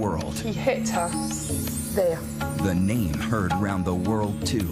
world. He hit her there. The name heard round the world too.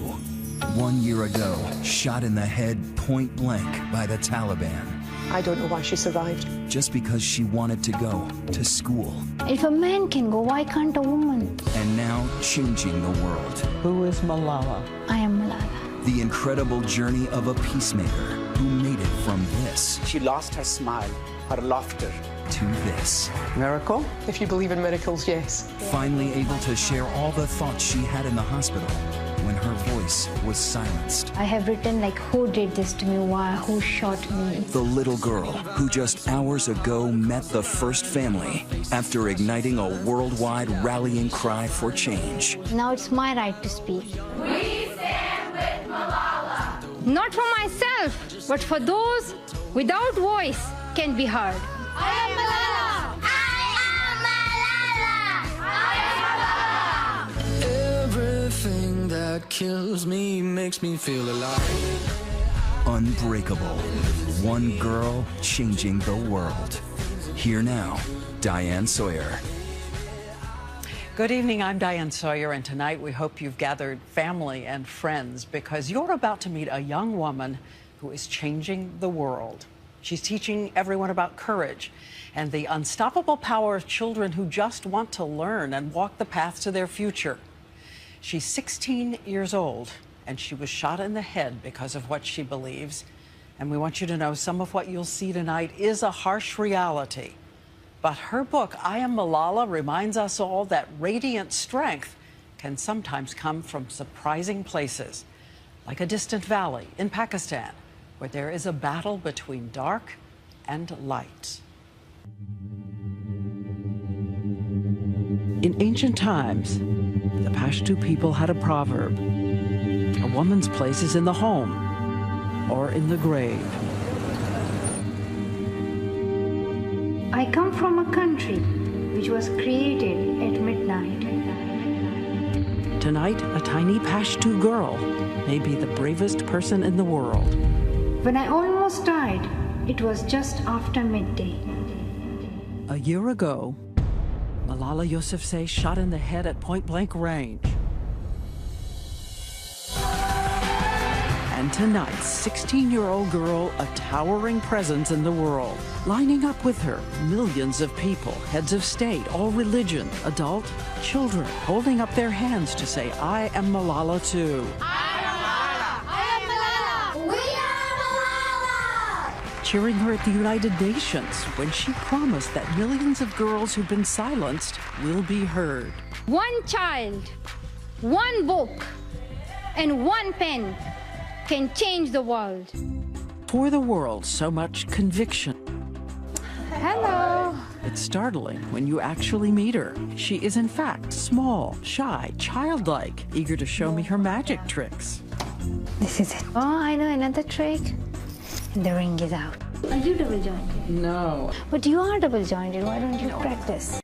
1 year ago, shot in the head point blank by the Taliban. I don't know why she survived. Just because she wanted to go to school. If a man can go, why can't a woman? And now changing the world. Who is Malala? I am Malala. The incredible journey of a peacemaker who made it from this. She lost her smile, her laughter. To this. Miracle? If you believe in miracles, yes. Finally able to share all the thoughts she had in the hospital when her voice was silenced. I have written like, who did this to me? Why? Who shot me? The little girl who just hours ago met the first family after igniting a worldwide rallying cry for change. Now it's my right to speak. We stand with Malala. Not for myself, but for those without voice can be heard. I am Malala. I am Malala. I am Malala. Everything that kills me makes me feel alive. Unbreakable. One girl changing the world. Here now, Diane Sawyer. Good evening, I'm Diane Sawyer, and tonight we hope you've gathered family and friends because you're about to meet a young woman who is changing the world. She's teaching everyone about courage and the unstoppable power of children who just want to learn and walk the path to their future. She's 16 years old, and she was shot in the head because of what she believes. And we want you to know some of what you'll see tonight is a harsh reality. But her book, I Am Malala, reminds us all that radiant strength can sometimes come from surprising places, like a distant valley in Pakistan, where there is a battle between dark and light. In ancient times, the Pashto people had a proverb: a woman's place is in the home or in the grave. I come from a country which was created at midnight. Tonight, a tiny Pashto girl may be the bravest person in the world. When I almost died, it was just after midday. A year ago, Malala Yousafzai shot in the head at point-blank range. And tonight, 16-year-old girl, a towering presence in the world. Lining up with her, millions of people, heads of state, all religion, adult, children, holding up their hands to say, I am Malala too. Cheering her at the United Nations when she promised that millions of girls who've been silenced will be heard. One child, one book, and one pen can change the world. For the world, so much conviction. Hello. It's startling when you actually meet her. She is in fact small, shy, childlike, eager to show me her magic tricks. This is it. Oh, I know another trick. And the ring is out. Are you double jointed? No. But you are double jointed. Why don't you practice?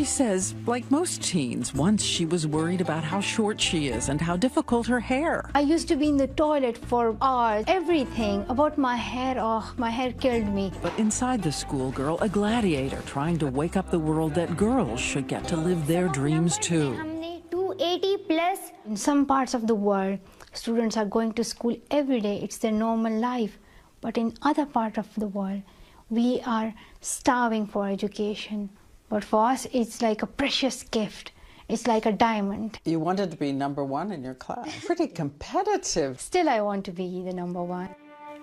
Says, like most teens, once she was worried about how short she is and how difficult her hair. I used to be in the toilet for hours. Everything about my hair, oh, my hair killed me. But inside the schoolgirl, a gladiator trying to wake up the world that girls should get to live their dreams too. 280 plus. In some parts of the world, students are going to school every day. It's their normal life. But in other parts of the world, we are starving for education. But for us, it's like a precious gift. It's like a diamond. You wanted to be #1 in your class. Pretty competitive. Still, I want to be the #1.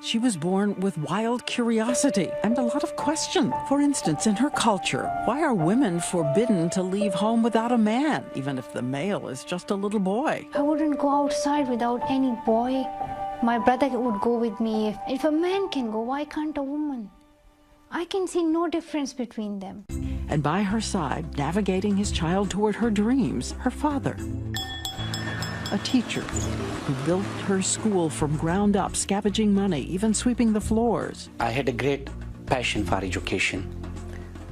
She was born with wild curiosity and a lot of questions. For instance, in her culture, why are women forbidden to leave home without a man, even if the male is just a little boy? I wouldn't go outside without any boy. My brother would go with me. If a man can go, why can't a woman? I can see no difference between them. And by her side, navigating his child toward her dreams, her father. a teacher who built her school from ground up, scavenging money, even sweeping the floors. I had a great passion for education.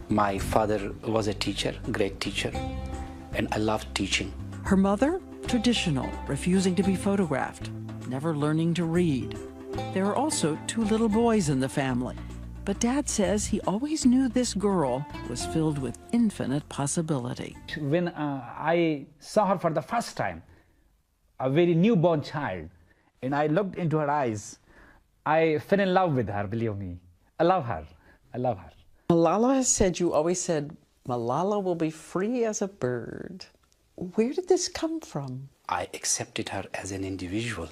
My father was a teacher, great teacher, and I loved teaching. Her mother, traditional, refusing to be photographed, never learning to read. There are also 2 little boys in the family. But Dad says he always knew this girl was filled with infinite possibility. When I saw her for the first time, a very newborn child, and I looked into her eyes, I fell in love with her, believe me. I love her. I love her. Malala has said, you always said, Malala will be free as a bird. Where did this come from? I accepted her as an individual,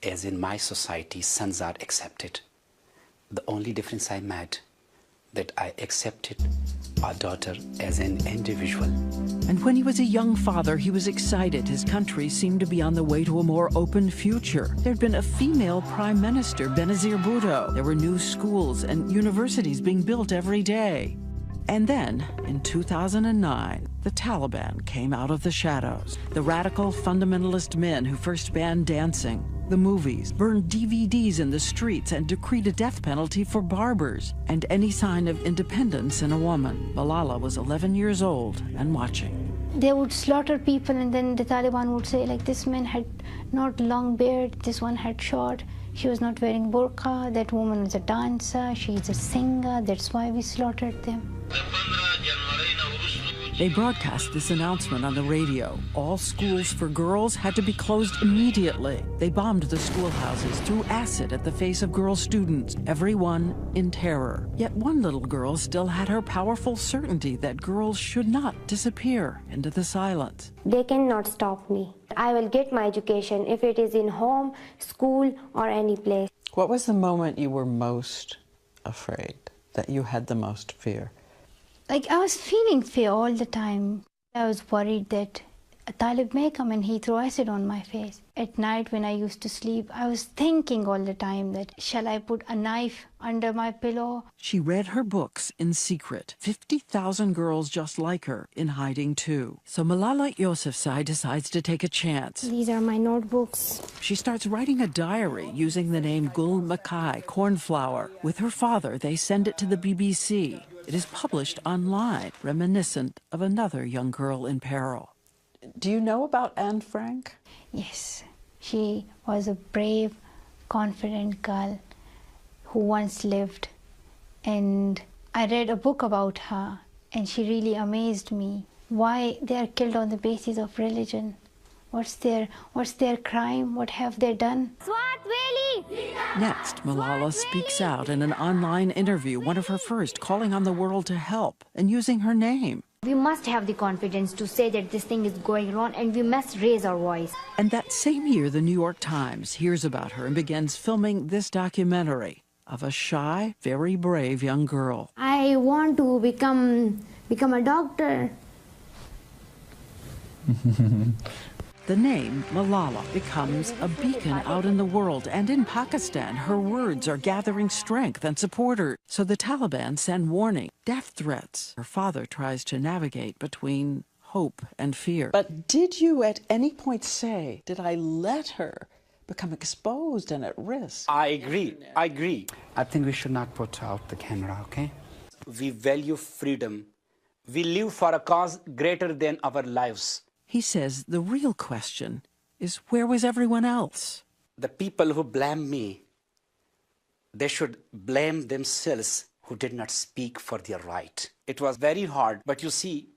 as in my society, sons are accepted. The only difference I made, that I accepted our daughter as an individual. And when he was a young father, he was excited. His country seemed to be on the way to a more open future. There'd been a female prime minister, Benazir Bhutto. There were new schools and universities being built every day. And then, in 2009, the Taliban came out of the shadows. The radical fundamentalist men who first banned dancing, the movies, burned DVDs in the streets, and decreed a death penalty for barbers and any sign of independence in a woman. Malala was 11 years old and watching. They would slaughter people, and then the Taliban would say, like, this man had not long beard, this one had short, she was not wearing burqa, that woman was a dancer, she's a singer, that's why we slaughtered them. They broadcast this announcement on the radio. All schools for girls had to be closed immediately. They bombed the schoolhouses, threw acid at the face of girl students, everyone in terror. Yet one little girl still had her powerful certainty that girls should not disappear into the silence. They cannot stop me. I will get my education, if it is in home, school, or any place. What was the moment you were most afraid, that you had the most fear? Like, I was feeling fear all the time. I was worried that a Talib may come and he throw acid on my face. At night when I used to sleep, I was thinking all the time that, shall I put a knife under my pillow? She read her books in secret. 50,000 girls just like her in hiding too. So Malala Yousafzai decides to take a chance. These are my notebooks. She starts writing a diary using the name Gul Makai, cornflower. With her father, they send it to the BBC. It is published online, reminiscent of another young girl in peril. Do you know about Anne Frank? Yes. She was a brave, confident girl who once lived. And I read a book about her, and she really amazed me. Why they are killed on the basis of religion? What's their crime? What have they done? Next, Malala speaks out in an online interview, one of her first, calling on the world to help and using her name. We must have the confidence to say that this thing is going wrong, and we must raise our voice. And that same year, the New York Times hears about her and begins filming this documentary of a shy, very brave young girl. I want to become a doctor. The name Malala becomes a beacon out in the world, and in Pakistan, her words are gathering strength and supporters. So the Taliban send warning, death threats. Her father tries to navigate between hope and fear. But did you at any point say, did I let her become exposed and at risk? I agree. I think we should not put out the camera, okay? We value freedom. We live for a cause greater than our lives. He says the real question is, where was everyone else? The people who blame me, they should blame themselves who did not speak for their right. It was very hard, but you see,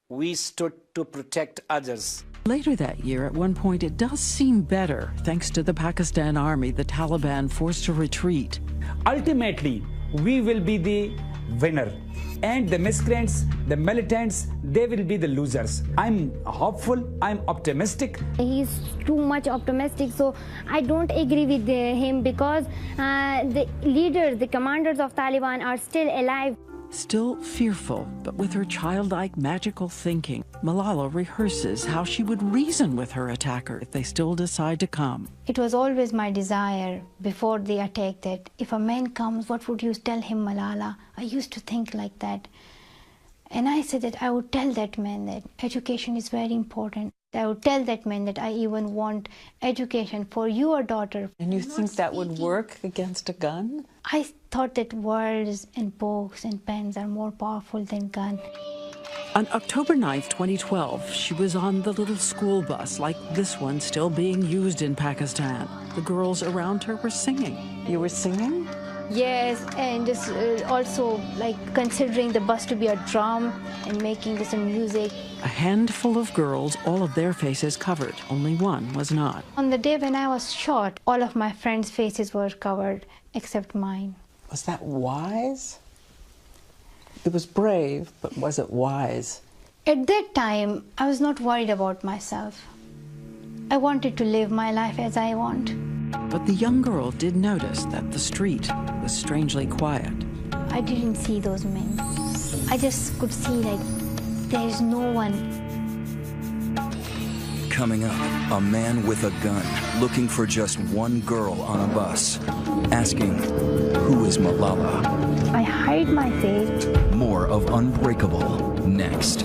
we stood to protect others. Later that year, at one point, it does seem better. Thanks to the Pakistan army, the Taliban forced to retreat. Ultimately, we will be the winner. And the miscreants, the militants, they will be the losers. I'm hopeful, I'm optimistic. He's too much optimistic, so I don't agree with him, because the leaders, the commanders of Taliban are still alive. Still fearful, but with her childlike, magical thinking, Malala rehearses how she would reason with her attacker if they still decide to come. It was always my desire before the attack that if a man comes, what would you tell him, Malala? I used to think like that. And I said that I would tell that man that education is very important. I would tell that man that I even want education for your daughter. And you think that would work against a gun? I thought that words and books and pens are more powerful than gun. On October 9th, 2012, she was on the little school bus like this one still being used in Pakistan. The girls around her were singing. You were singing? Yes, and just also like considering the bus to be a drum and making some music. A handful of girls, all of their faces covered. Only one was not. On the day when I was shot, all of my friends' faces were covered except mine. Was that wise? It was brave, but was it wise? At that time, I was not worried about myself. I wanted to live my life as I want. But the young girl did notice that the street was strangely quiet. I didn't see those men. I just could see like there's no one. Coming up, a man with a gun looking for just one girl on a bus, asking, who is Malala? I hide my face. More of Unbreakable next.